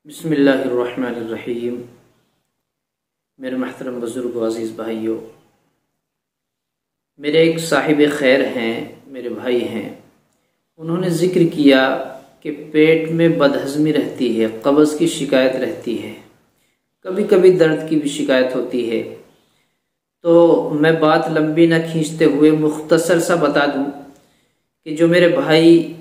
बिस्मिल्लाहिर्रहमानिर्रहीम। मेरे महतरम बुज़ुर्ग अज़ीज़ भाइयों, मेरे एक साहिब खैर हैं, मेरे भाई हैं। उन्होंने ज़िक्र किया कि पेट में बदहज़मी रहती है, कब्ज़ की शिकायत रहती है, कभी कभी दर्द की भी शिकायत होती है। तो मैं बात लंबी ना खींचते हुए मुख्तसर सा बता दूं कि जो मेरे भाई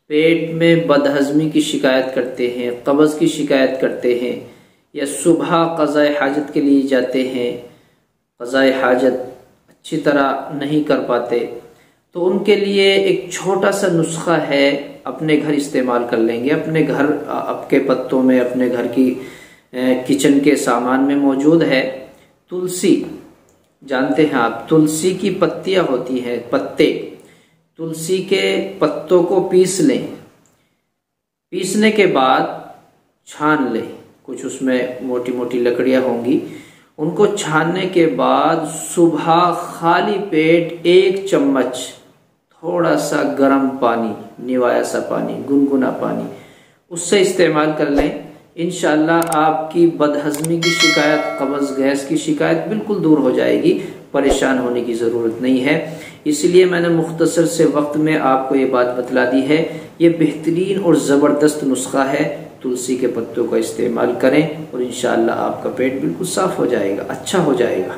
पेट में बदहज़मी की शिकायत करते हैं, कब्ज़ की शिकायत करते हैं, या सुबह क़ज़ाए हाजत के लिए जाते हैं, क़ज़ाए हाजत अच्छी तरह नहीं कर पाते, तो उनके लिए एक छोटा सा नुस्खा है, अपने घर इस्तेमाल कर लेंगे। अपने घर, आपके पत्तों में, अपने घर की किचन के सामान में मौजूद है तुलसी। जानते हैं आप, तुलसी की पत्तियां होती हैं, पत्ते, तुलसी के पत्तों को पीस लें। पीसने के बाद छान लें, कुछ उसमें मोटी मोटी लकड़ियां होंगी, उनको छानने के बाद सुबह खाली पेट 1 चम्मच थोड़ा सा गर्म पानी, निवाया सा पानी, गुनगुना पानी, उससे इस्तेमाल कर लें। इंशाअल्लाह आपकी बदहज़मी की शिकायत, कब्ज़ गैस की शिकायत बिल्कुल दूर हो जाएगी। परेशान होने की ज़रूरत नहीं है। इसलिए मैंने मुख्तसर से वक्त में आपको ये बात बतला दी है। ये बेहतरीन और ज़बरदस्त नुस्खा है। तुलसी के पत्तों का इस्तेमाल करें और इंशाअल्लाह आपका पेट बिल्कुल साफ़ हो जाएगा, अच्छा हो जाएगा।